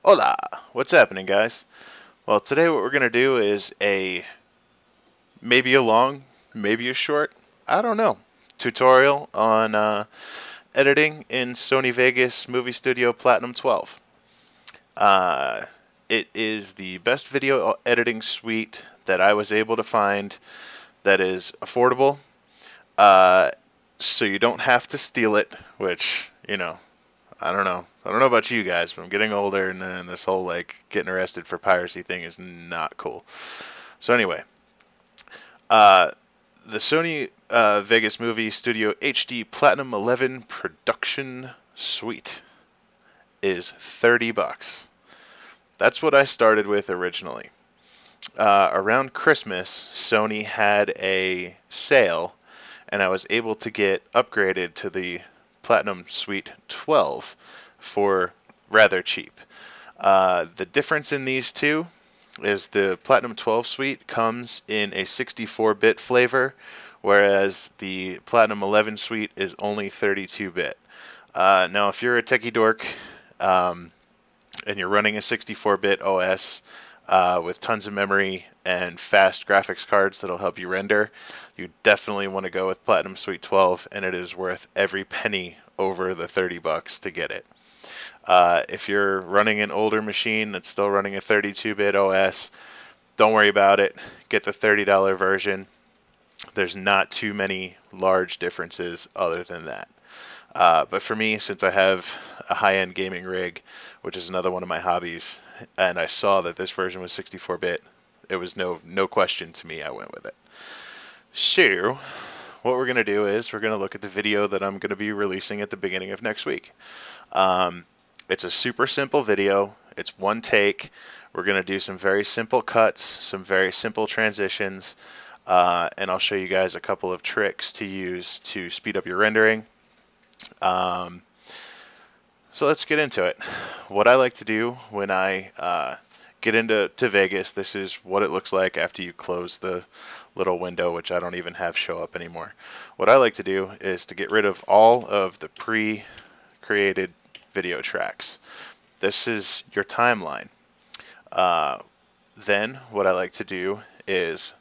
Hola! What's happening, guys? Well, today what we're going to do is maybe a long, maybe a short, I don't know, tutorial on editing in Sony Vegas Movie Studio Platinum 12. Uh, it is the best video editing suite that I was able to find that is affordable, uh, so you don't have to steal it, which, I don't know. I don't know about you guys, but I'm getting older, and then this whole like getting arrested for piracy thing is not cool. So anyway, uh, the Sony Vegas Movie Studio HD Platinum 11 Production Suite is $30. That's what I started with originally. Around Christmas, Sony had a sale, and I was able to get upgraded to the Platinum Suite 12 for rather cheap. The difference in these two is the Platinum 12 Suite comes in a 64-bit flavor, whereas the Platinum 11 Suite is only 32-bit. Now, if you're a techie dork and you're running a 64-bit OS with tons of memory and fast graphics cards that'll help you render, you definitely want to go with Platinum Suite 12, and it is worth every penny over the $30 to get it. If you're running an older machine that's still running a 32-bit OS, don't worry about it. Get the $30 version. There's not too many large differences other than that. But for me, since I have a high-end gaming rig, which is another one of my hobbies, and I saw that this version was 64-bit, it was no question to me. I went with it. So, what we're going to do is we're going to look at the video that I'm going to be releasing at the beginning of next week. It's a super simple video. It's one take. We're going to do some very simple cuts, some very simple transitions, and I'll show you guys a couple of tricks to use to speed up your rendering. So let's get into it. What I like to do when I get into Vegas, this is what it looks like after you close the little window, which I don't even have show up anymore. What I like to do is to get rid of all of the pre-created video tracks. This is your timeline. Then what I like to do is,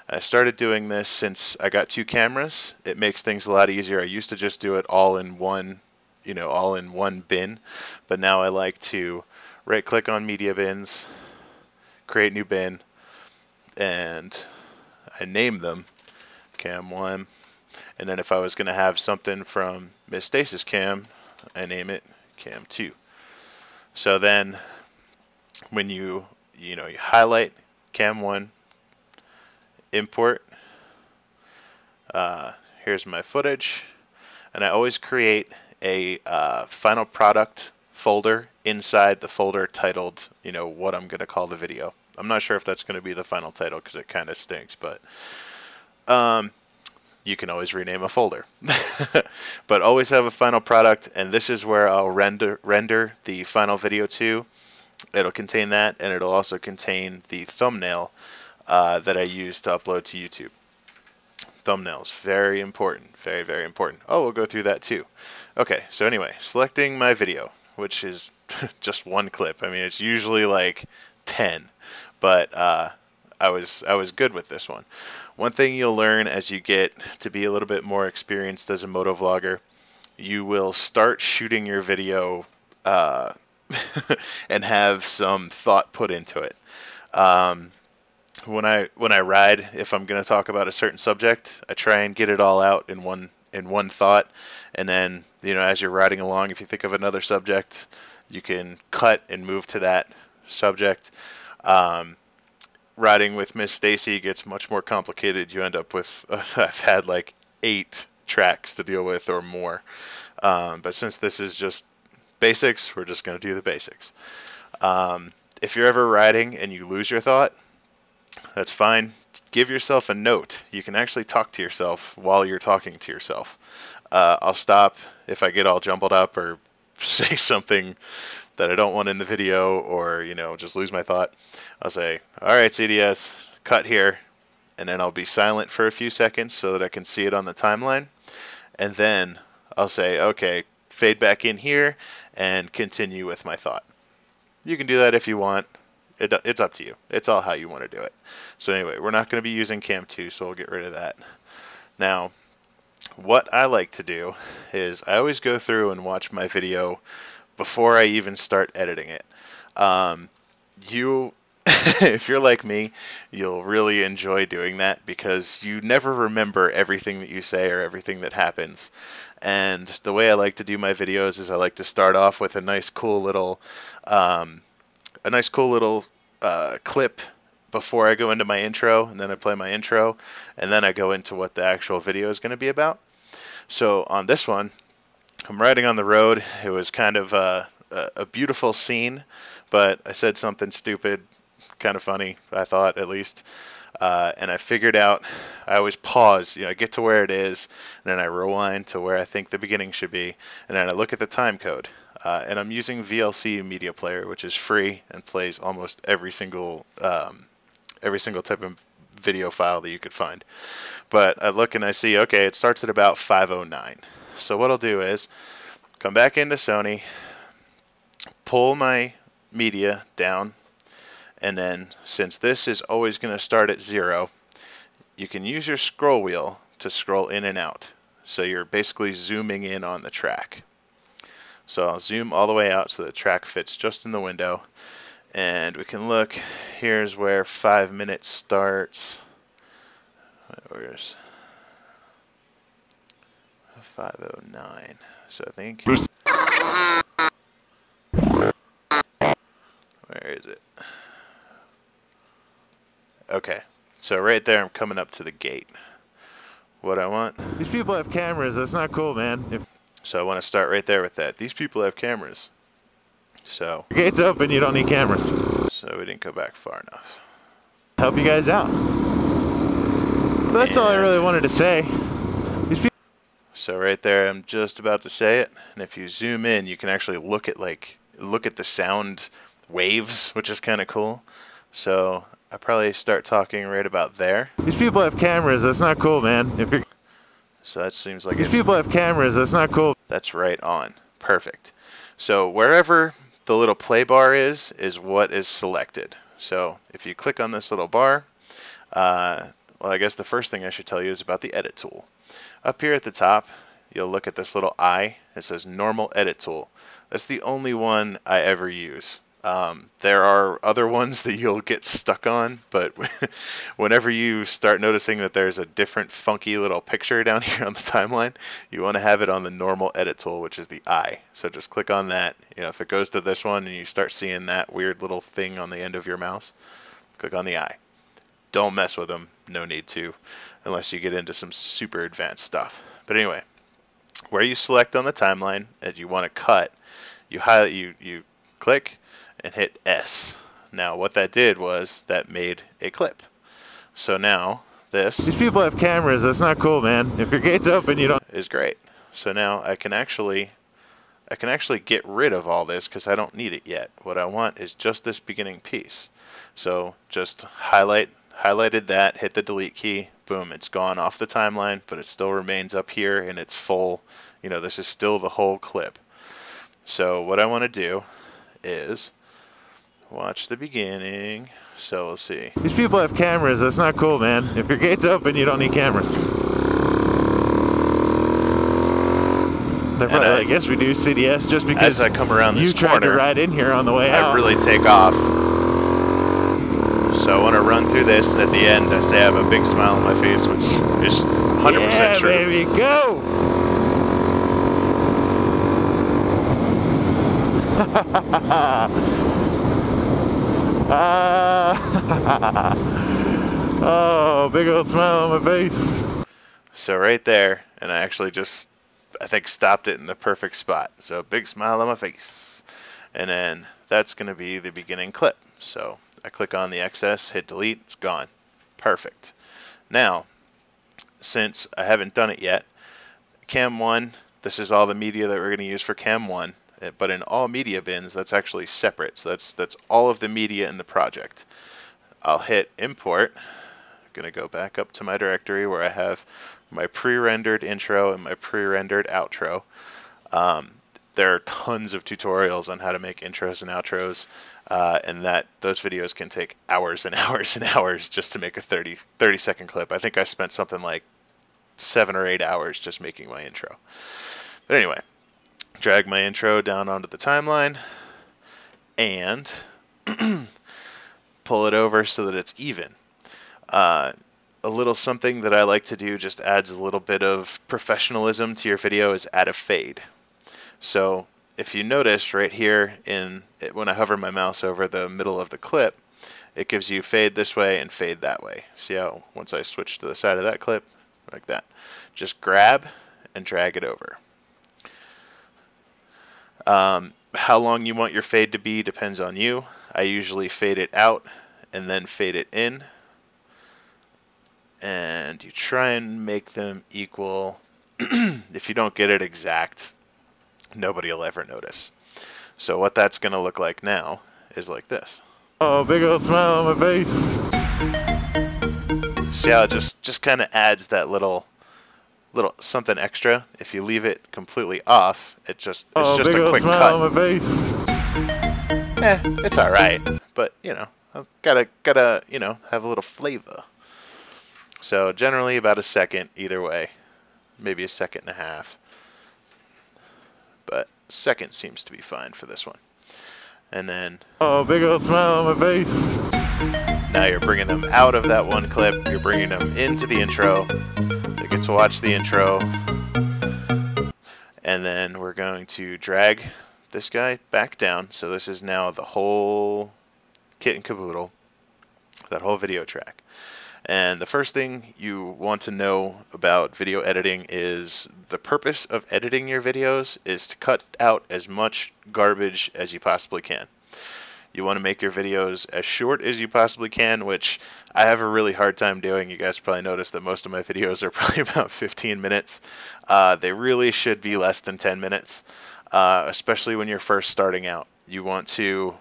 I started doing this since I got two cameras. It makes things a lot easier. I used to just do it all in one, all in one bin, but now I like to right click on media bins, create new bin, and I name them cam 1, and then if I was going to have something from Miss Stace's cam, I name it cam 2. So then when you highlight cam 1, import, here's my footage, and I always create a final product folder inside the folder titled what I'm going to call the video. I'm not sure if that's going to be the final title because it kind of stinks, but you can always rename a folder. But always have a final product, and this is where I'll render the final video to. It'll contain that, and it'll also contain the thumbnail that I use to upload to YouTube. Thumbnails, very important, very, very important. Oh, we'll go through that too. Okay, so anyway, selecting my video, which is just one clip. I mean, it's usually like 10, but I was good with this one. One thing you'll learn as you get to be a little bit more experienced as a moto vlogger, you will start shooting your video and have some thought put into it. When I ride, if I'm going to talk about a certain subject, I try and get it all out in one thought, and then as you're riding along, if you think of another subject, you can cut and move to that subject. Riding with Miss Stacy gets much more complicated. You end up with I've had like 8 tracks to deal with or more, but since this is just basics, we're just going to do the basics. If you're ever riding and you lose your thought, that's fine. Give yourself a note. You can actually talk to yourself while you're talking to yourself. I'll stop if I get all jumbled up or say something that I don't want in the video, or just lose my thought. I'll say, all right, CDS, cut here, and then I'll be silent for a few seconds so that I can see it on the timeline, and then I'll say, okay, fade back in here and continue with my thought. You can do that if you want. It's up to you. It's all how you want to do it. So anyway, we're not going to be using Cam 2, so we'll get rid of that. Now, what I like to do is I always go through and watch my video before I even start editing it. If you're like me, you'll really enjoy doing that because you never remember everything that you say or everything that happens. And the way I like to do my videos is I like to start off with a nice cool little clip before I go into my intro, and then I play my intro, and then I go into what the actual video is going to be about. So on this one, I'm riding on the road. It was kind of a beautiful scene, but I said something stupid, kind of funny, I thought at least. And I figured out, I always pause, I get to where it is, and then I rewind to where I think the beginning should be, and then I look at the time code. And I'm using VLC Media Player, which is free and plays almost every single type of video file that you could find. But I look and I see, okay, it starts at about 5:09. So what I'll do is come back into Sony, pull my media down, and then since this is always going to start at 0, you can use your scroll wheel to scroll in and out. So you're basically zooming in on the track. So I'll zoom all the way out so the track fits just in the window. And we can look, here's where 5 minutes starts. Where's 5:09? So I think, where is it? Okay, so right there I'm coming up to the gate. What I want, these people have cameras, that's not cool, man. So I want to start right there with that. These people have cameras. So The gate's open, you don't need cameras. So we didn't go back far enough. Help you guys out. But that's all I really wanted to say. So right there, I'm just about to say it, and if you zoom in, you can actually look at the sound waves, which is kind of cool. So I probably start talking right about there. These people have cameras, that's not cool, man. So that seems like these people have cameras, that's not cool. That's right on. Perfect. So wherever the little play bar is what is selected. So if you click on this little bar, well, I guess the first thing I should tell you is about the edit tool. Up here at the top, you'll look at this little eye. It says normal edit tool. That's the only one I ever use. There are other ones that you'll get stuck on, but whenever you start noticing that there's a different funky little picture down here on the timeline, you want to have it on the normal edit tool, which is the eye. So just click on that. If it goes to this one and you start seeing that weird little thing on the end of your mouse, click on the eye. Don't mess with them. No need to, unless you get into some super advanced stuff. But anyway, where you select on the timeline and you want to cut, you highlight, you click and hit S. Now what that did was that made a clip. So now these people have cameras, that's not cool, man. If your gate's open, you don't is great. So now I can actually get rid of all this because I don't need it yet. What I want is just this beginning piece. So just highlighted that, hit the delete key, boom, it's gone off the timeline, but it still remains up here in its full, this is still the whole clip. So what I want to do is watch the beginning. So we'll see. These people have cameras, that's not cool, man. If your gate's open, you don't need cameras. I guess we do CDS just because as I come around this you tried to ride in here on the way out. I really take off. So I want to run through this, and at the end I say I have a big smile on my face, which is 100% true. Yeah, baby, go! Oh, big old smile on my face. So right there, and I actually just, I think, stopped it in the perfect spot. So big smile on my face. And then that's going to be the beginning clip. So I click on the excess, hit delete, it's gone. Perfect. Now, since I haven't done it yet, Cam 1, this is all the media that we're going to use for Cam 1. But in all media bins, that's actually separate. So that's all of the media in the project. I'll hit import. I'm going to go back up to my directory where I have my pre-rendered intro and my pre-rendered outro. there are tons of tutorials on how to make intros and outros, and those videos can take hours and hours and hours just to make a 30-second clip. I think I spent something like 7 or 8 hours just making my intro. But anyway, drag my intro down onto the timeline and pull it over so that it's even. A little something that I like to do, just adds a little bit of professionalism to your video, is add a fade. So if you notice right here when I hover my mouse over the middle of the clip, it gives you fade this way and fade that way. See how once I switch to the side of that clip, like that, just grab and drag it over. How long you want your fade to be depends on you. I usually fade it out and then fade it in. And you try and make them equal. If you don't get it exact, nobody will ever notice. So what that's going to look like now is like this. Oh, big old smile on my face. See how it just kind of adds that little something extra. If you leave it completely off, it's just a quick cut. On my face. It's all right, but you know, I've gotta have a little flavor. So generally about a second either way, maybe a second and a half, but second seems to be fine for this one. And then big old smile on my face. Now you're bringing them out of that one clip, you're bringing them into the intro. They get to watch the intro, and then we're going to drag this guy back down. So this is now the whole kit and caboodle, that whole video track. And the first thing you want to know about video editing is the purpose of editing your videos is to cut out as much garbage as you possibly can. You want to make your videos as short as you possibly can, which I have a really hard time doing. You guys probably noticed that most of my videos are probably about 15 minutes. They really should be less than 10 minutes, especially when you're first starting out. You want to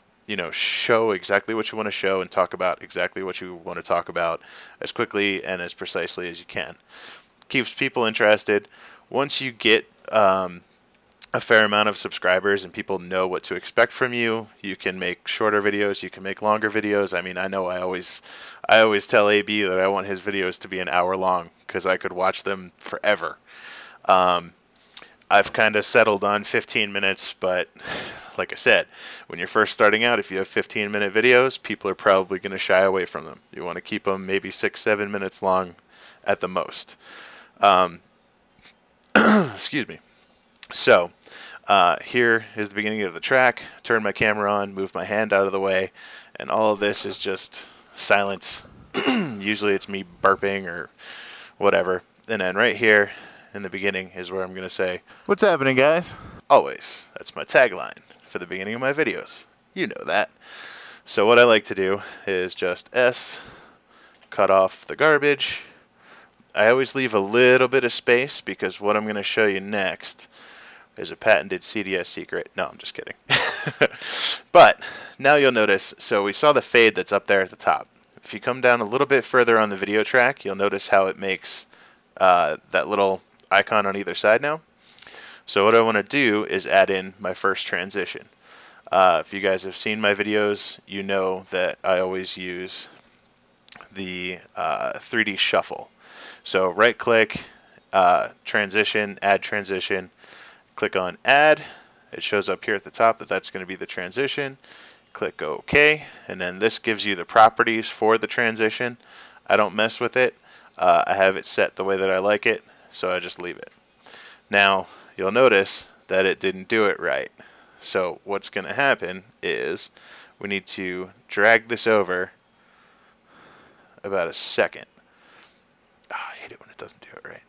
show exactly what you want to show and talk about exactly what you want to talk about as quickly and as precisely as you can. Keeps people interested. Once you get a fair amount of subscribers and people know what to expect from you, you can make shorter videos, you can make longer videos. I mean, I know I always tell AB that I want his videos to be an hour long because I could watch them forever. I've kind of settled on 15 minutes, but like I said, when you're first starting out, if you have 15-minute videos, people are probably going to shy away from them. You want to keep them maybe 6-7 minutes long at the most. Excuse me. So here is the beginning of the track. Turn my camera on, move my hand out of the way, and all of this is just silence. Usually it's me burping or whatever. And then right here in the beginning is where I'm going to say, "What's happening, guys?" Always. That's my tagline for the beginning of my videos. You know that. So what I like to do is just S, cut off the garbage. I always leave a little bit of space because what I'm going to show you next is a patented CDS secret. No, I'm just kidding. But now you'll notice, so we saw the fade that's up there at the top. If you come down a little bit further on the video track, you'll notice how it makes that little icon on either side now. So what I want to do is add in my first transition. If you guys have seen my videos, you know that I always use the 3D shuffle. So right click, transition, add transition, click on add. It shows up here at the top that that's going to be the transition. Click OK, and then this gives you the properties for the transition. I don't mess with it. I have it set the way that I like it, so I just leave it. Now you'll notice that it didn't do it right. So what's going to happen is we need to drag this over about a second. Oh, I hate it when it doesn't do it right,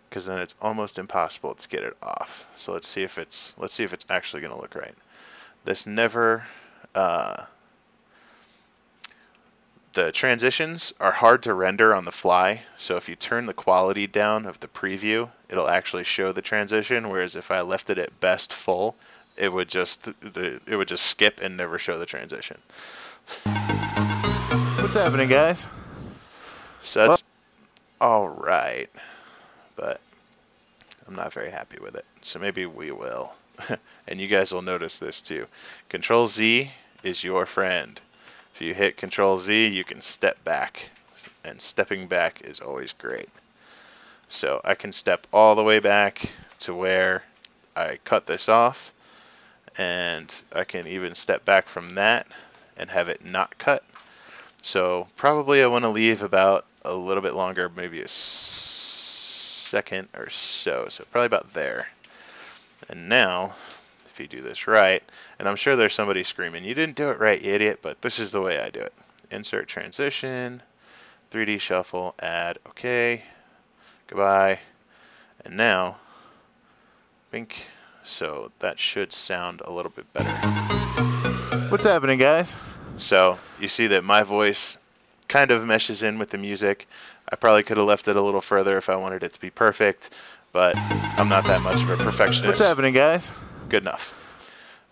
because then it's almost impossible to get it off. So let's see if it's actually going to look right. This never the transitions are hard to render on the fly, so if you turn the quality down of the preview, it'll actually show the transition, whereas if I left it at best full, it would just skip and never show the transition. What's happening, guys? So that's all right, but I'm not very happy with it, so maybe we will and you guys will notice this too. Control Z is your friend. If you hit Control Z, you can step back, and stepping back is always great. So I can step all the way back to where I cut this off, and I can even step back from that and have it not cut. So probably I want to leave about a little bit longer, maybe a second or so. So probably about there. And now, if you do this right, and I'm sure there's somebody screaming, "You didn't do it right, you idiot," but this is the way I do it. Insert transition, 3D shuffle, add, okay, goodbye, and now, bink. So that should sound a little bit better. What's happening, guys? So you see that my voice kind of meshes in with the music. I probably could have left it a little further if I wanted it to be perfect, but I'm not that much of a perfectionist. What's happening, guys? Good enough.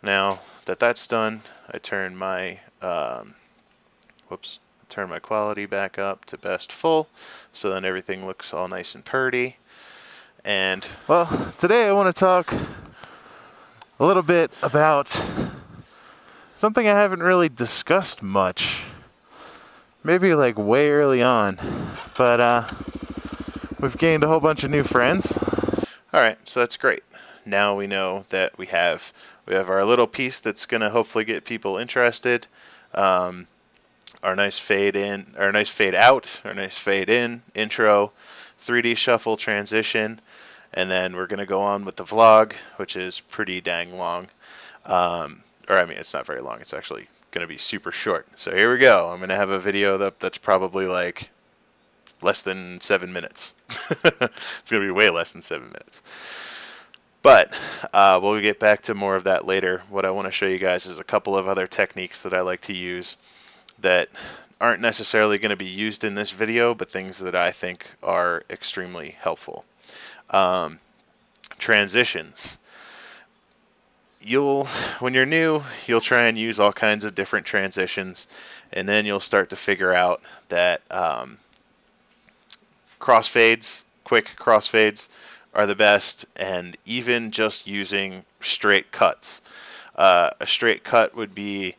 Now that that's done, I turn my turn my quality back up to best full, so then everything looks all nice and purty. And well, today I want to talk a little bit about something I haven't really discussed much. Maybe like way early on, but we've gained a whole bunch of new friends. Alright, so that's great. Now we know that we have our little piece that's gonna hopefully get people interested. Our nice fade in, our nice fade out, our nice fade in, intro, 3D shuffle transition, and then we're gonna go on with the vlog, which is pretty dang long. Or I mean, it's not very long. It's actually going to be super short. So here we go. I'm going to have a video that's probably like less than 7 minutes. It's going to be way less than 7 minutes. But we'll get back to more of that later. What I want to show you guys is a couple of other techniques that I like to use that aren't necessarily going to be used in this video, but things that I think are extremely helpful. Transitions. When you're new, you'll try and use all kinds of different transitions, and then you'll start to figure out that crossfades, quick crossfades, are the best, and even just using straight cuts. A straight cut would be,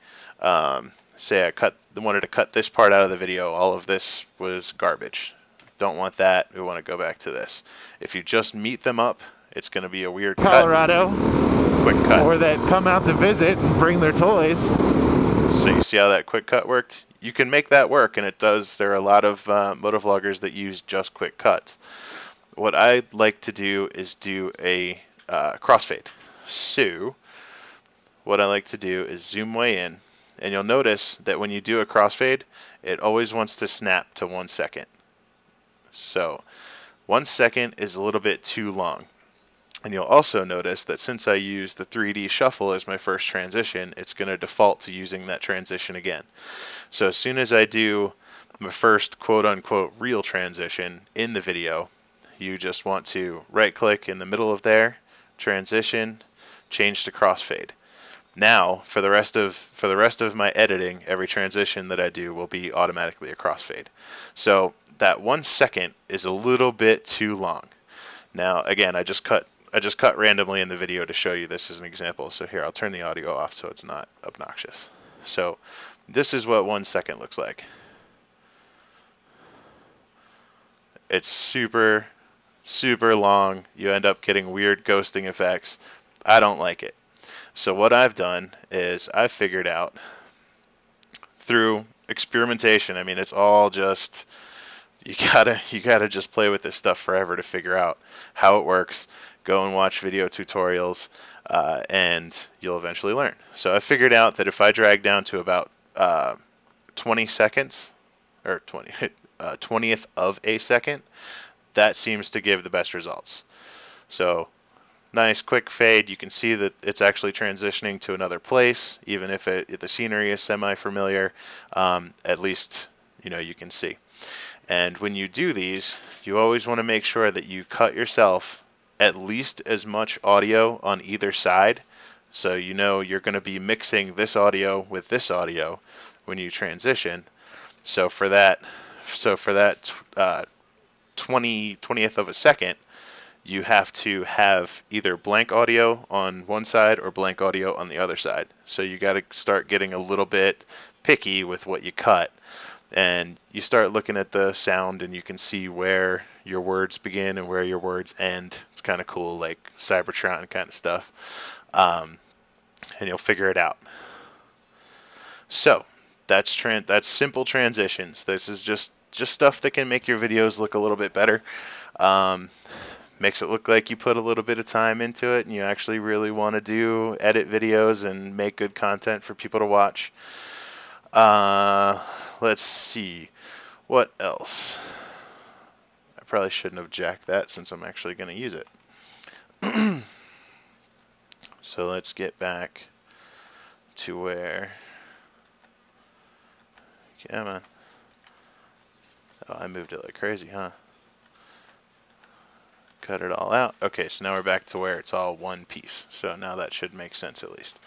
say I wanted to cut this part out of the video, all of this was garbage. Don't want that, we want to go back to this. If you just meet them up, it's going to be a weird Colorado. Quick cut. Or that come out to visit and bring their toys. So you see how that quick cut worked? You can make that work, and it does. There are a lot of motovloggers that use just quick cuts. What I like to do is do a crossfade. So what I like to do is zoom way in, and you'll notice that when you do a crossfade, it always wants to snap to 1 second. So 1 second is a little bit too long. And you'll also notice that since I use the 3D shuffle as my first transition, it's going to default to using that transition again. So as soon as I do my first quote-unquote real transition in the video, you just want to right-click in the middle of there, transition, change to crossfade. Now, for the rest of my editing, every transition that I do will be automatically a crossfade. So that 1 second is a little bit too long. Now, again, I just cut randomly in the video to show you this as an example. So here, I'll turn the audio off so it's not obnoxious. So this is what 1 second looks like. It's super, super long. You end up getting weird ghosting effects. I don't like it. So what I've done is I've figured out through experimentation, I mean, it's all just, you gotta just play with this stuff forever to figure out how it works. Go and watch video tutorials, and you'll eventually learn. So I figured out that if I drag down to about 20 seconds, or 20th of a second, that seems to give the best results. So nice quick fade. You can see that it's actually transitioning to another place, even if the scenery is semi-familiar. At least you can see. And when you do these, you always want to make sure that you cut yourself at least as much audio on either side, so you're going to be mixing this audio with this audio when you transition. So for that 20th of a second, you have to have either blank audio on one side or blank audio on the other side. So you got to start getting a little bit picky with what you cut. And you start looking at the sound and you can see where your words begin and where your words end. It's kind of cool, like Cybertron kind of stuff. And you'll figure it out. So that's simple transitions. This is just stuff that can make your videos look a little bit better. Makes it look like you put a little bit of time into it and you actually really want to edit videos and make good content for people to watch. Let's see. What else? I probably shouldn't have jacked that since I'm actually going to use it. So let's get back to where... Come on. Oh, I moved it like crazy, huh? Cut it all out. Okay, so now we're back to where it's all one piece. So now that should make sense at least.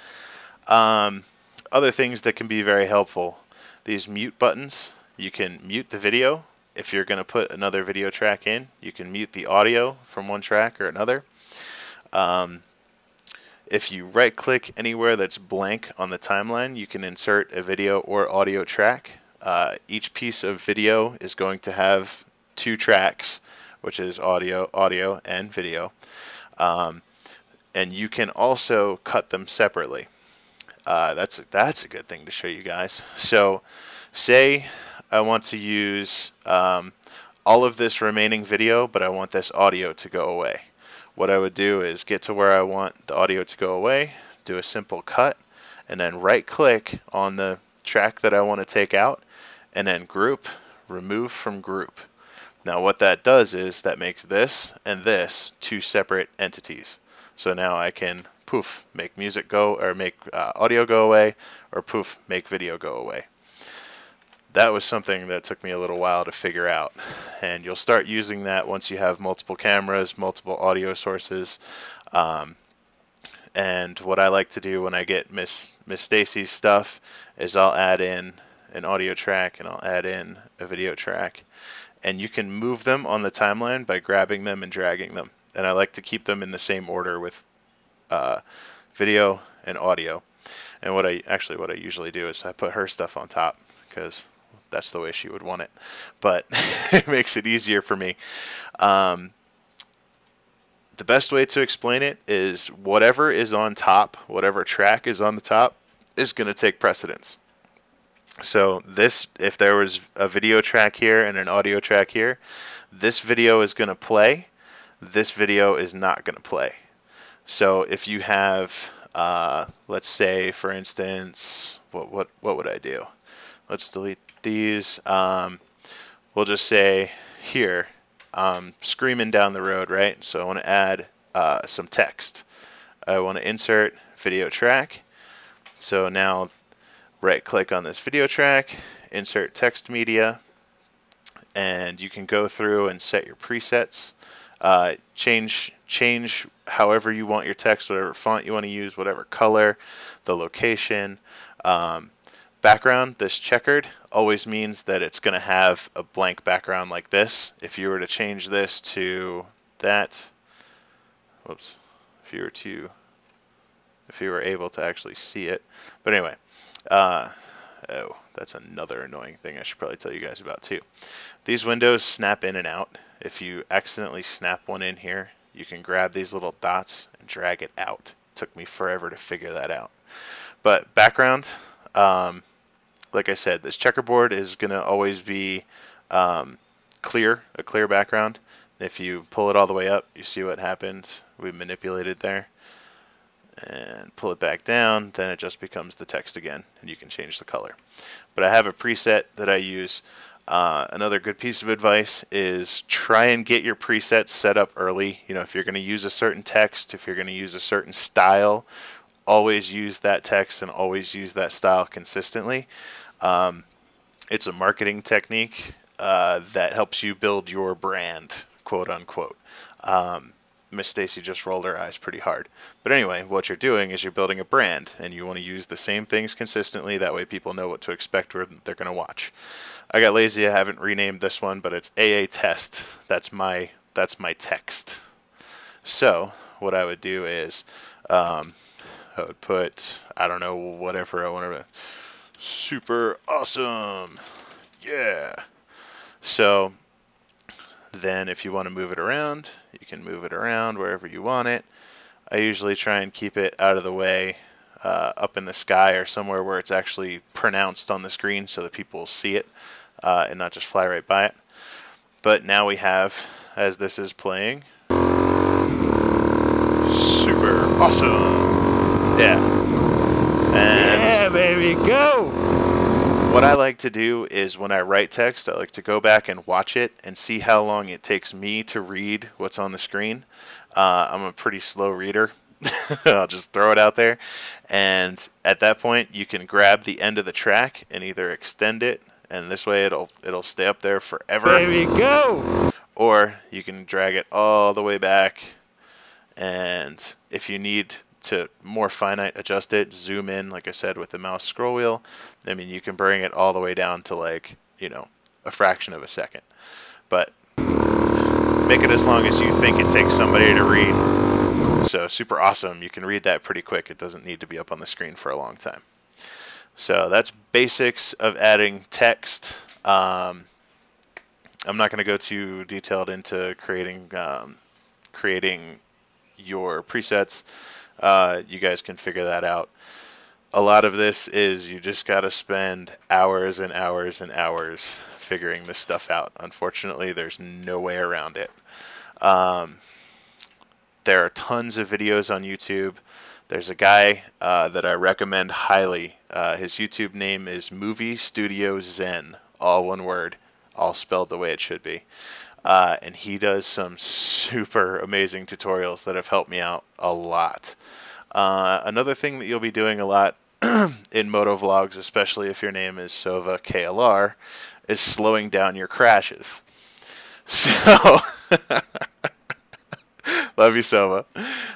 Other things that can be very helpful. These mute buttons. You can mute the video. If you're going to put another video track in, you can mute the audio from one track or another. If you right click anywhere that's blank on the timeline, you can insert a video or audio track. Each piece of video is going to have 2 tracks, which is audio and video. And you can also cut them separately. That's a good thing to show you guys. So say I want to use all of this remaining video, but I want this audio to go away. What I would do is get to where I want the audio to go away, do a simple cut, and then right click on the track that I want to take out, and then group, remove from group. Now what that does is that makes this and this 2 separate entities. So now I can poof, make music go, or make audio go away, or poof, make video go away. That was something that took me a little while to figure out, and you'll start using that once you have multiple cameras, multiple audio sources. And what I like to do when I get Miss Stacy's stuff is I'll add in an audio track and I'll add in a video track, and you can move them on the timeline by grabbing them and dragging them. And I like to keep them in the same order with video and audio. And what I usually do is I put her stuff on top because that's the way she would want it, but it makes it easier for me. The best way to explain it is whatever is on top, whatever track is on the top, is going to take precedence. So this, if there was a video track here and an audio track here, this video is going to play, this video is not going to play. So if you have, let's say for instance, what would I do? Let's delete these. We'll just say here, screaming down the road, right? So I want to add some text. I want to insert video track. So now right click on this video track, insert text media, and you can go through and set your presets. Change however you want your text, whatever font you want to use, whatever color, the location. Background, this checkered, always means that it's going to have a blank background like this. If you were to change this to that, whoops, if you were able to actually see it. But anyway, oh, that's another annoying thing I should probably tell you guys about too. These windows snap in and out. If you accidentally snap one in here, you can grab these little dots and drag it out. It took me forever to figure that out. But background, like I said, this checkerboard is going to always be clear, a clear background. If you pull it all the way up, you see what happened. We manipulated there. And pull it back down, then it just becomes the text again, and you can change the color. But I have a preset that I use. Another good piece of advice is try and get your presets set up early. You know, if you're going to use a certain text, if you're going to use a certain style, always use that text and always use that style consistently. It's a marketing technique that helps you build your brand, quote unquote. Miss Stacy just rolled her eyes pretty hard. But anyway, what you're doing is you're building a brand, and you want to use the same things consistently. That way people know what to expect or they're going to watch. I got lazy. I haven't renamed this one, but it's AA Test. That's my text. So what I would do is I would put, I don't know, whatever I want to, super awesome. Yeah. So then if you want to move it around, you can move it around wherever you want it. I usually try and keep it out of the way, up in the sky or somewhere where it's actually pronounced on the screen so that people see it and not just fly right by it. But now we have, as this is playing, super awesome. Yeah. And yeah, baby, go! what I like to do is when I write text, I like to go back and watch it and see how long it takes me to read what's on the screen. I'm a pretty slow reader. I'll just throw it out there. And at that point, you can grab the end of the track and either extend it, and this way it'll stay up there forever. Baby, go! Or you can drag it all the way back, and if you need to more finite adjust it, zoom in, like I said, with the mouse scroll wheel, I mean, you can bring it all the way down to, like, you know, a fraction of a second. But make it as long as you think it takes somebody to read. So super awesome. You can read that pretty quick. It doesn't need to be up on the screen for a long time. So that's basics of adding text. I'm not going to go too detailed into creating your presets. You guys can figure that out. A lot of this is you just got to spend hours and hours and hours figuring this stuff out. Unfortunately, there's no way around it. There are tons of videos on YouTube. There's a guy that I recommend highly. His YouTube name is Movie Studio Zen, all one word, all spelled the way it should be. And he does some super amazing tutorials that have helped me out a lot. Another thing that you'll be doing a lot in Moto vlogs, especially if your name is Sova KLR, is slowing down your crashes. So, love you, Sova.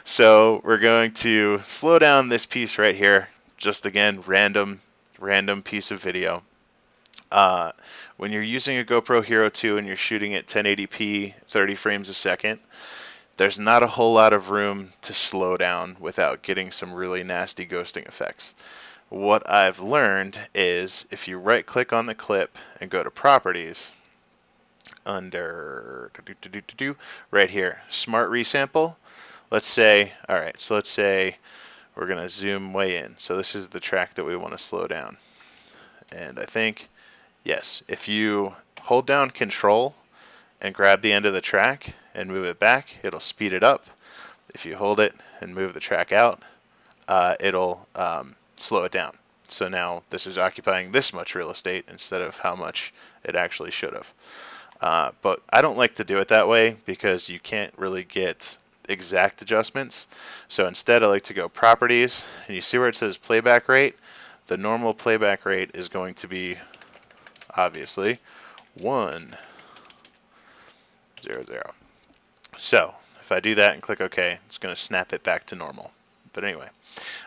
So we're going to slow down this piece right here. Just again, random piece of video. When you're using a GoPro Hero 2 and you're shooting at 1080p, 30 frames a second, there's not a whole lot of room to slow down without getting some really nasty ghosting effects. What I've learned is if you right click on the clip and go to properties, under right here, smart resample, let's say, alright, so let's say we're going to zoom way in. So this is the track that we want to slow down. And I think, yes, if you hold down Control and grab the end of the track and move it back, it'll speed it up. If you hold it and move the track out, it'll slow it down. So now this is occupying this much real estate instead of how much it actually should have. But I don't like to do it that way because you can't really get exact adjustments. So instead I like to go properties, and you see where it says playback rate? The normal playback rate is going to be obviously 100. So if I do that and click OK, it's going to snap it back to normal. But anyway,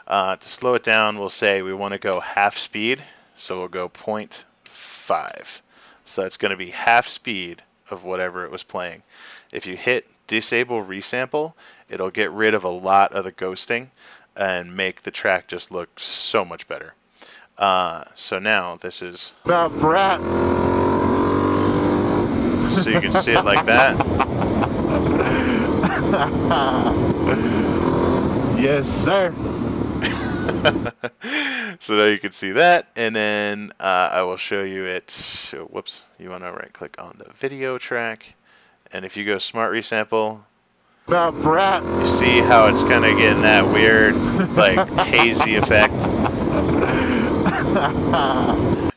to slow it down, we'll say we want to go half speed, so we'll go 0.5. So that's going to be half speed of whatever it was playing. If you hit disable resample, it'll get rid of a lot of the ghosting and make the track just look so much better. So now this is About brat. so you can see it like that. Yes, sir. So now you can see that, and then I will show you it. So, whoops, you want to right click on the video track, and if you go smart resample, About brat. you see how it's kind of getting that weird, like, hazy effect.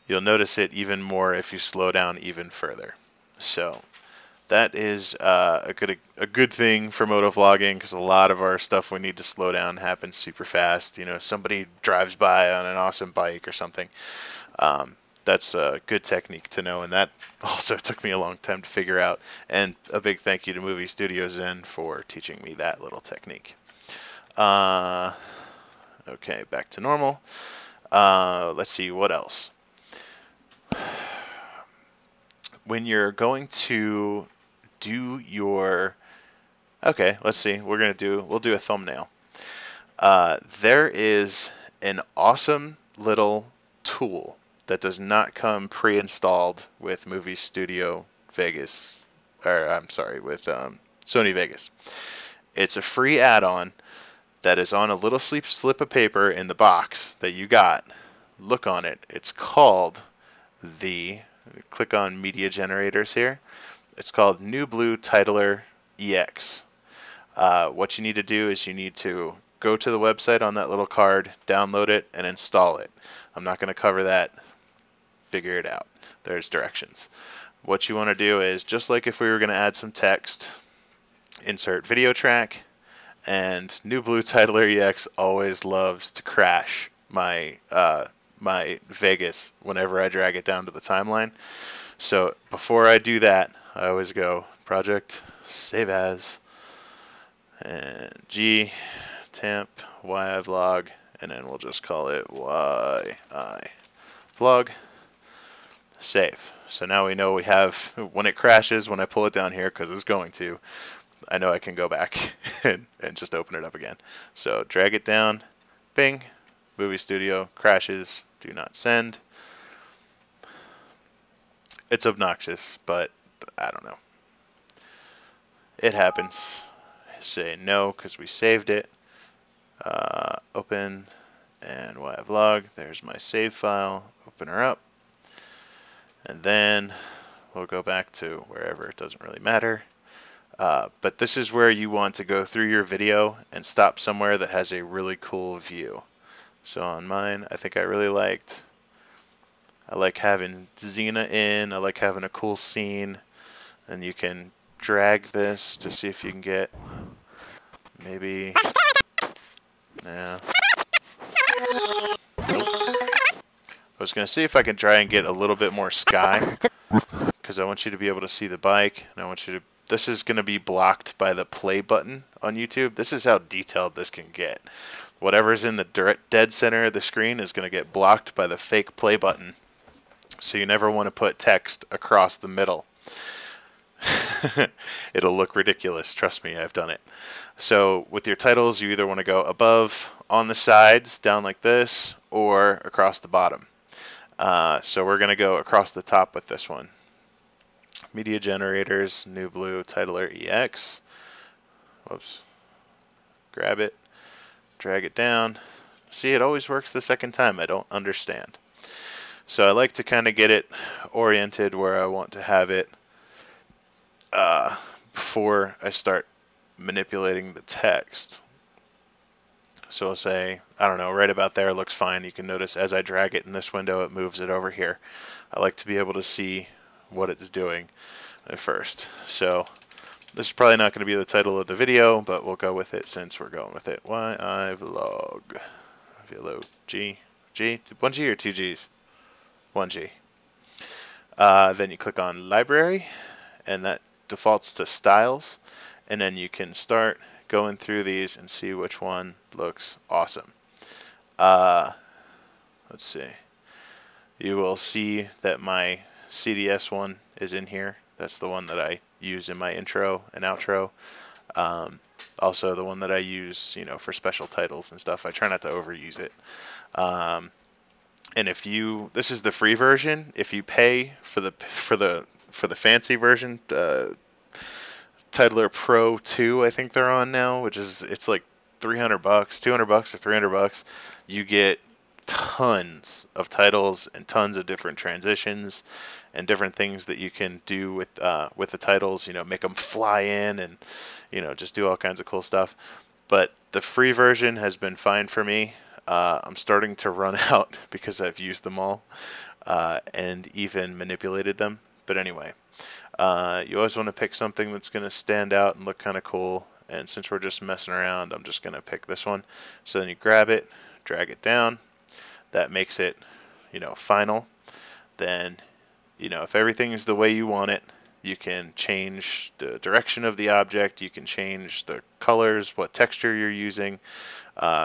You'll notice it even more if you slow down even further. So that is a good thing for moto vlogging, because a lot of our stuff we need to slow down happens super fast. You know, somebody drives by on an awesome bike or something. That's a good technique to know, and that also took me a long time to figure out. And a big thank you to Movie Studio Zen for teaching me that little technique. Okay, back to normal. Let's see, what else? When you're going to do your Okay, let's see. We'll do a thumbnail. There is an awesome little tool that does not come pre-installed with Movie Studio Vegas, or I'm sorry, with Sony Vegas. It's a free add-on that is on a little slip of paper in the box that you got. Look on it. It's called click on Media Generators here. It's called New Blue Titler EX. What you need to do is you need to go to the website on that little card, download it, and install it. I'm not going to cover that. Figure it out. There's directions. What you want to do is, just like if we were going to add some text, insert video track, and New Blue Titler EX always loves to crash my my Vegas whenever I drag it down to the timeline. So before I do that, I always go project, save as, and G, temp, YI vlog, and then we'll just call it YI vlog, save. So now we know we have, when it crashes, when I pull it down here, because it's going to, I know I can go back and just open it up again. So drag it down, bing, Movie Studio, crashes, do not send. It's obnoxious, but I don't know. It happens. Say no because we saved it. Open and YI vlog. There's my save file. Open her up. And then we'll go back to wherever, it doesn't really matter. But this is where you want to go through your video and stop somewhere that has a really cool view. So on mine, I think I like having Xena in, I like having a cool scene, and you can drag this to see if you can get maybe, yeah. I was going to see if I can try and get a little bit more sky, because I want you to be able to see the bike, and I want you to, this is going to be blocked by the play button on YouTube. This is how detailed this can get. Whatever's in the dead center of the screen is going to get blocked by the fake play button. So you never want to put text across the middle. It'll look ridiculous. Trust me, I've done it. So with your titles, you either want to go above, on the sides, down like this, or across the bottom. So we're going to go across the top with this one. Media Generators, New Blue Titler EX. Whoops. Grab it. Drag it down. See, it always works the second time. I don't understand. So I like to kind of get it oriented where I want to have it before I start manipulating the text. So I'll say, I don't know, right about there looks fine. You can notice as I drag it in this window, it moves it over here. I like to be able to see what it's doing at first. So this is probably not going to be the title of the video, but we'll go with it since we're going with it. YI vlog. Vlog. G. G? 1G or 2Gs? 1G. Then you click on library, and that defaults to styles. And then you can start going through these and see which one looks awesome. Let's see. You will see that my CDS one is in here. That's the one that I use in my intro and outro. Also the one that I use, you know, for special titles and stuff. I try not to overuse it. And if you, this is the free version. If you pay for the fancy version, Titler Pro 2, I think they're on now, which is, it's like $300, $200 or $300. You get tons of titles and tons of different transitions and different things that you can do with the titles. You know, make them fly in and, you know, just do all kinds of cool stuff. But the free version has been fine for me. I'm starting to run out because I've used them all and even manipulated them. But anyway, you always want to pick something that's going to stand out and look kind of cool. And since we're just messing around, I'm just going to pick this one. So then you grab it, drag it down. That makes it, you know, final. Then, you know, if everything is the way you want it, you can change the direction of the object. You can change the colors, what texture you're using.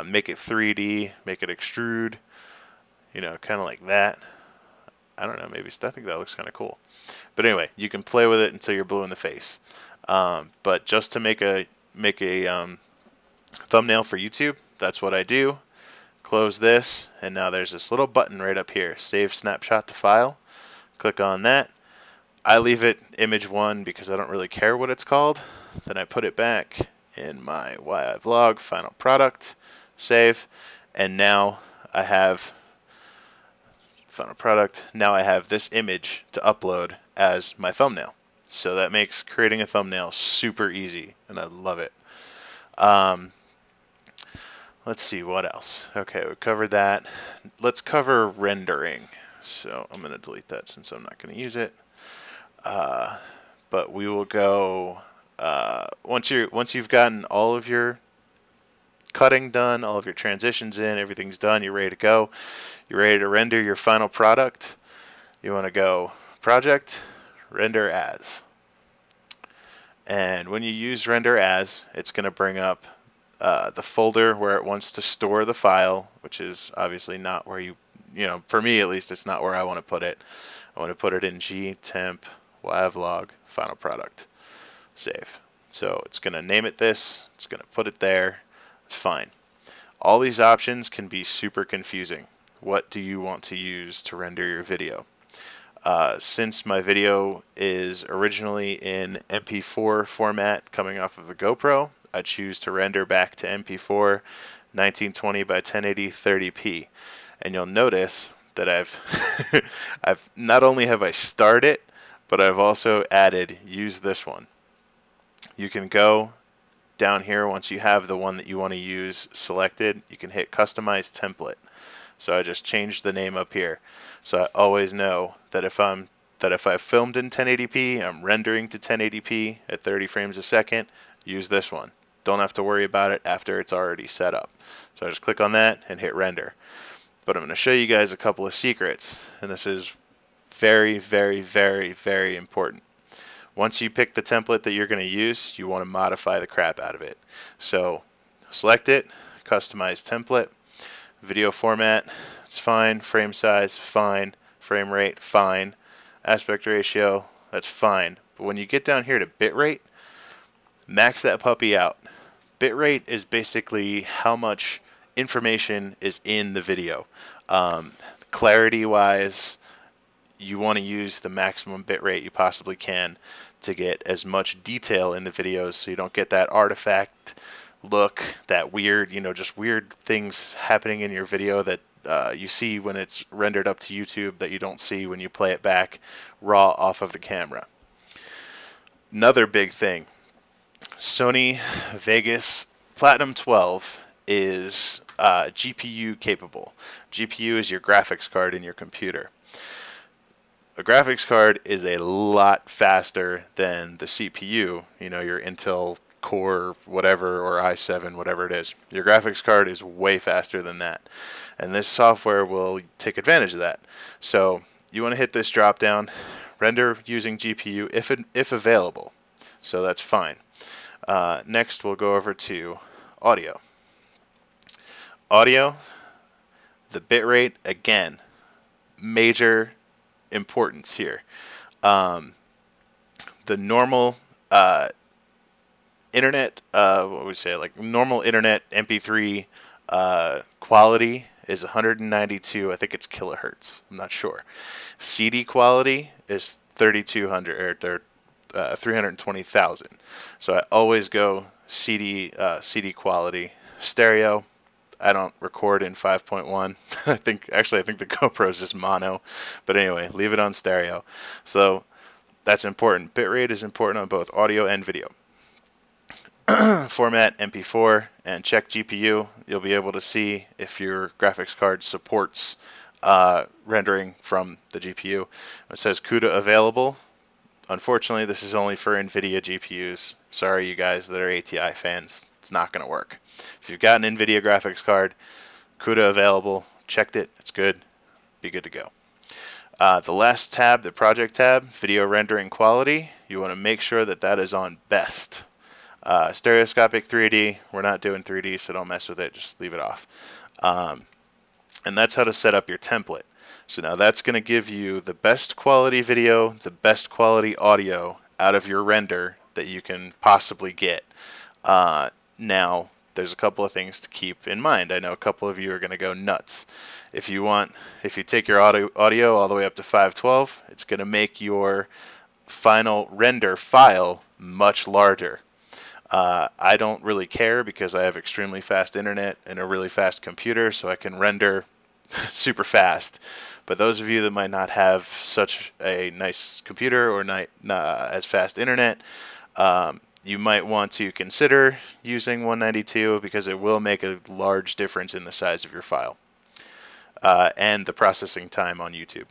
Make it 3D, make it extrude, you know, kind of like that. I don't know, maybe I think that looks kind of cool. But anyway, you can play with it until you're blue in the face. But just to make a make a thumbnail for YouTube, that's what I do. Close this, and now there's this little button right up here, Save Snapshot to File. Click on that. I leave it image 1 because I don't really care what it's called. Then I put it back in my YI vlog, final product, save, and now I have final product. Now I have this image to upload as my thumbnail. So that makes creating a thumbnail super easy, and I love it. Let's see what else. Okay, we covered that. Let's cover rendering. So I'm going to delete that since I'm not going to use it. But we will go once you've gotten all of your cutting done, all of your transitions in, everything's done, you're ready to go. You're ready to render your final product. You want to go Project, Render As. And when you use Render As, it's going to bring up the folder where it wants to store the file, which is obviously not where for me at least, it's not where I want to put it. I want to put it in G, temp, YVlog, final product, save. So it's going to name it this, it's going to put it there, it's fine. All these options can be super confusing. What do you want to use to render your video? Since my video is originally in MP4 format coming off of the GoPro, I choose to render back to MP4 1920 by 1080 30p. And you'll notice that I've not only have I starred it, but I've also added use this one. You can go down here once you have the one that you want to use selected, you can hit customize template. So I just changed the name up here. So I always know that if I filmed in 1080p, I'm rendering to 1080p at 30 frames a second, use this one. Don't have to worry about it after it's already set up. So I just click on that and hit render. But I'm going to show you guys a couple of secrets, and this is very, very, very, very important. Once you pick the template that you're going to use, you want to modify the crap out of it. So select it, customize template, video format, it's fine, frame size, fine, frame rate, fine, aspect ratio, that's fine. But when you get down here to bitrate, max that puppy out. Bitrate is basically how much information is in the video. Clarity wise, you want to use the maximum bitrate you possibly can to get as much detail in the videos so you don't get that artifact look, that weird, just weird things happening in your video that you see when it's rendered up to YouTube that you don't see when you play it back raw off of the camera. Another big thing, Sony Vegas Platinum 12 is GPU capable. GPU is your graphics card in your computer. A graphics card is a lot faster than the CPU, your Intel Core whatever or i7, whatever it is. Your graphics card is way faster than that. And this software will take advantage of that. So you want to hit this drop down, render using GPU if available. So that's fine. Next we'll go over to audio. Audio, the bitrate, again, major importance here. The normal internet, what would we say, like normal internet MP3 quality is 192, I think it's kilohertz, I'm not sure. CD quality is 3200 or 320,000. So I always go CD quality. Stereo, I don't record in 5.1. I think the GoPro is just mono, but anyway, leave it on stereo. So that's important. Bitrate is important on both audio and video. Format MP4 and check GPU. You'll be able to see if your graphics card supports rendering from the GPU. It says CUDA available. Unfortunately, this is only for NVIDIA GPUs. Sorry, you guys that are ATI fans. It's not going to work. If you've got an NVIDIA graphics card, CUDA available, checked it, it's good, be good to go. The last tab, the project tab, video rendering quality, you want to make sure that that is on best. Stereoscopic 3D, we're not doing 3D, so don't mess with it, just leave it off. And that's how to set up your template. So now that's going to give you the best quality video, the best quality audio out of your render that you can possibly get. Now, there's a couple of things to keep in mind. I know a couple of you are going to go nuts. If you take your audio all the way up to 512, it's going to make your final render file much larger. I don't really care because I have extremely fast internet and a really fast computer, so I can render super fast. But those of you that might not have such a nice computer or not as fast internet, you might want to consider using 192 because it will make a large difference in the size of your file and the processing time on YouTube.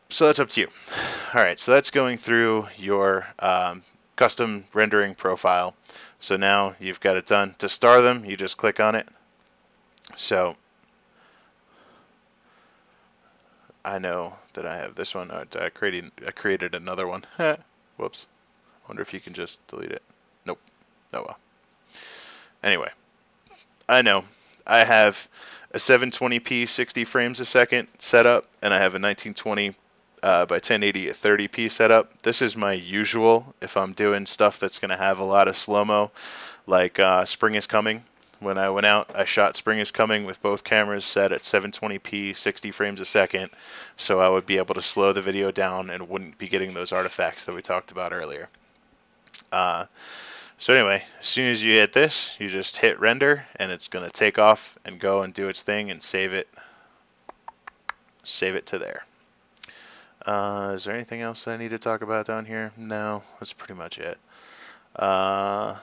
So that's up to you. Alright, so that's going through your custom rendering profile. So now you've got it done. To star them, you just click on it. So I know that I have this one. I created another one. Whoops. Wonder if you can just delete it. Nope. Oh well. Anyway, I know I have a 720p 60 frames a second setup, and I have a 1920 by 1080 at 30p setup. This is my usual if I'm doing stuff that's going to have a lot of slow-mo, like Spring is Coming. When I went out, I shot Spring is Coming with both cameras set at 720p 60 frames a second, so I would be able to slow the video down and wouldn't be getting those artifacts that we talked about earlier. So anyway, as soon as you hit this, you just hit render, and it's going to take off and go and do its thing and save it to there. Is there anything else I need to talk about down here? No, that's pretty much it. So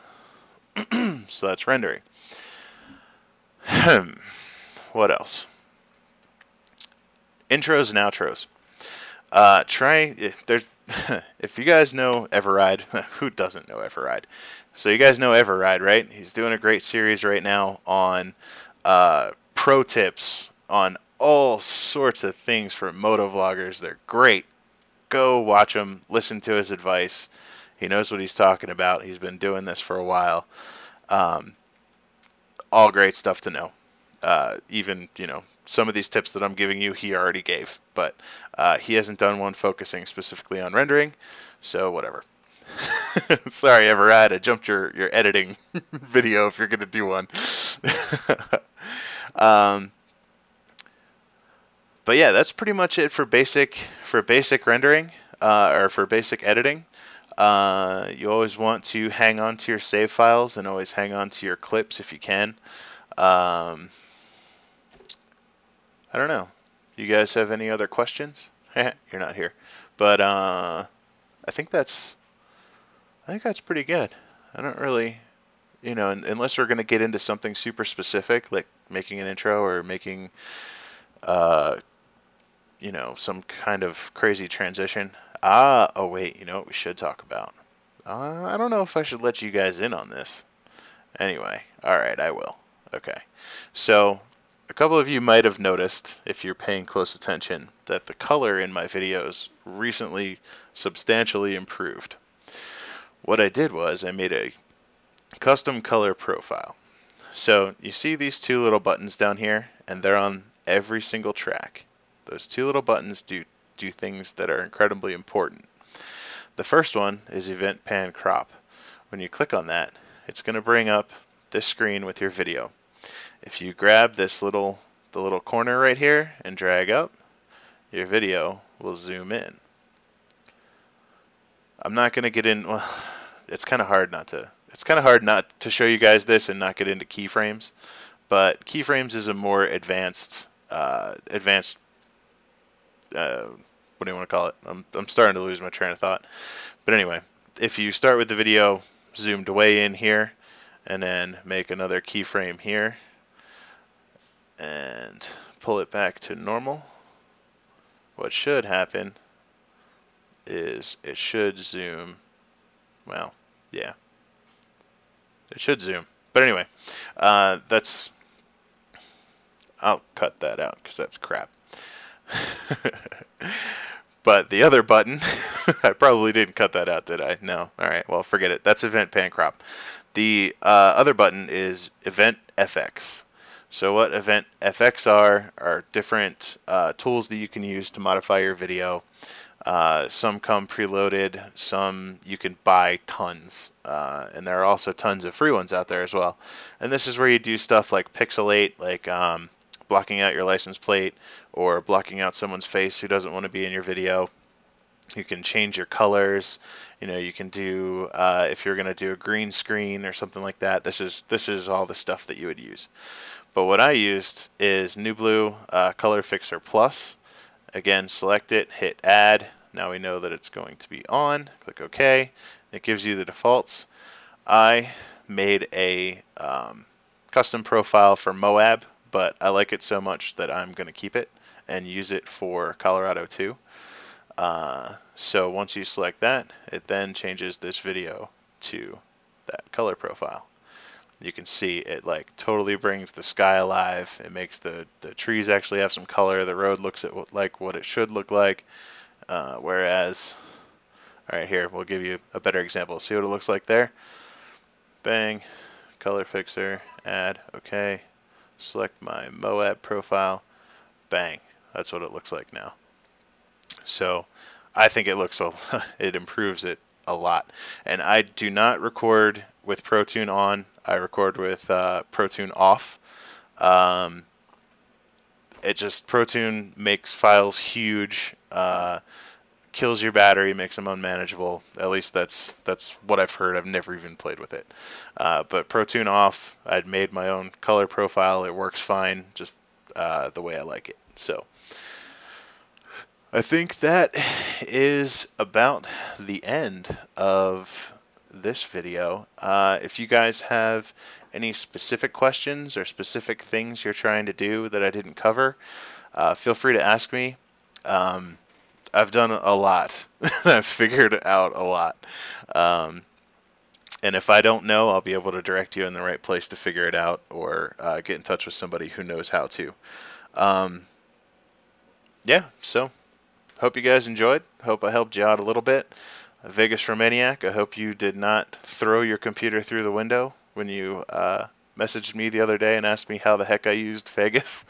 that's rendering. What else? Intros and outros. If you guys know Everride, who doesn't know Everride? So you guys know Everride, right? He's doing a great series right now on pro tips on all sorts of things for moto vloggers. They're great. Go watch him. Listen to his advice. He knows what he's talking about. He's been doing this for a while. All great stuff to know. Even, some of these tips that I'm giving you, he already gave. But he hasn't done one focusing specifically on rendering, so whatever. Sorry, Everride, I jumped your editing video if you're going to do one. But yeah, that's pretty much it for basic rendering or for basic editing. You always want to hang on to your save files and always hang on to your clips if you can. I don't know. You guys have any other questions? You're not here, but I think that's pretty good. I don't really, unless we're gonna get into something super specific like making an intro or making, some kind of crazy transition. Oh wait, you know what we should talk about? I don't know if I should let you guys in on this. Anyway, alright, I will. Okay. So, a couple of you might have noticed, if you're paying close attention, that the color in my videos recently substantially improved. What I did was I made a custom color profile. So, you see these two little buttons down here, and they're on every single track. Those two little buttons do things that are incredibly important. The first one is Event Pan Crop. When you click on that, it's going to bring up this screen with your video. If you grab the little corner right here and drag up, your video will zoom in. I'm not going to get in. Well, it's kind of hard not to show you guys this and not get into keyframes. But keyframes is a more advanced what do you want to call it? I'm starting to lose my train of thought. But anyway, if you start with the video zoomed way in here, and then make another keyframe here, and pull it back to normal, what should happen is it should zoom. Well, yeah, it should zoom. But anyway, I'll cut that out because that's crap. But the other button, I probably didn't cut that out, did I? No. Alright, well, forget it. That's Event Pan Crop. The other button is Event FX. So what Event FX are different tools that you can use to modify your video. Some come preloaded, some you can buy tons, and there are also tons of free ones out there as well. And this is where you do stuff like pixelate, like blocking out your license plate or blocking out someone's face who doesn't want to be in your video. You can change your colors. You know, you can do if you're going to do a green screen or something like that. This is all the stuff that you would use. But what I used is NewBlue Color Fixer Plus. Again, select it, hit Add. Now we know that it's going to be on. Click OK. It gives you the defaults. I made a custom profile for Moab, but I like it so much that I'm going to keep it and use it for Colorado too. So once you select that, it then changes this video to that color profile. You can see it like totally brings the sky alive. It makes the trees actually have some color. The road looks like what it should look like. Whereas, all right, here, we'll give you a better example. See what it looks like there? Bang, color fixer, add, okay. Select my Moab profile, bang. That's what it looks like now. So I think it looks it improves it a lot. And I do not record with Pro Tune on. I record with Pro Tune off. Pro Tune makes files huge, kills your battery, makes them unmanageable. At least that's what I've heard. I've never even played with it. But Pro Tune off, I'd made my own color profile. It works fine, just the way I like it. So I think that is about the end of this video. If you guys have any specific questions or specific things you're trying to do that I didn't cover, feel free to ask me. I've done a lot. I've figured out a lot. And if I don't know, I'll be able to direct you in the right place to figure it out, or get in touch with somebody who knows how to. Yeah, so hope you guys enjoyed. Hope I helped you out a little bit. Vegas for Maniac, I hope you did not throw your computer through the window when you messaged me the other day and asked me how the heck I used Vegas.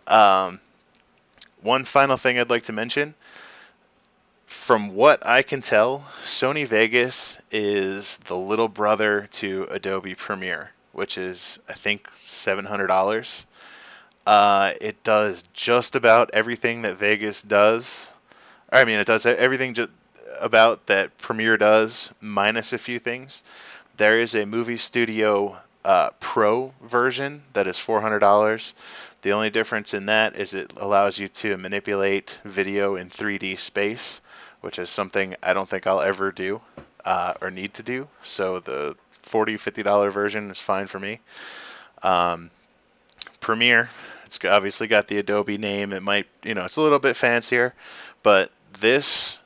One final thing I'd like to mention. From what I can tell, Sony Vegas is the little brother to Adobe Premiere, which is, I think, $700. It does just about everything that Vegas does. I mean, it does everything just about that Premiere does, minus a few things. There is a Movie Studio Pro version that is $400. The only difference in that is it allows you to manipulate video in 3D space, which is something I don't think I'll ever do or need to do. So the $40, $50 version is fine for me. Premiere, it's obviously got the Adobe name. It might, it's a little bit fancier, but this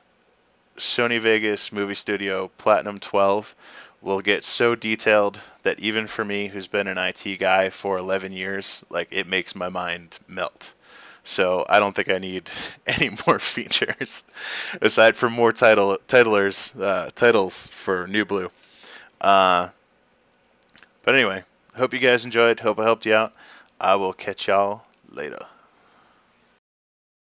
Sony Vegas Movie Studio Platinum 12 will get so detailed that even for me, who's been an IT guy for 11 years, like, it makes my mind melt. So I don't think I need any more features aside from more titles for NewBlue. But anyway, hope you guys enjoyed. Hope I helped you out. I will catch y'all later.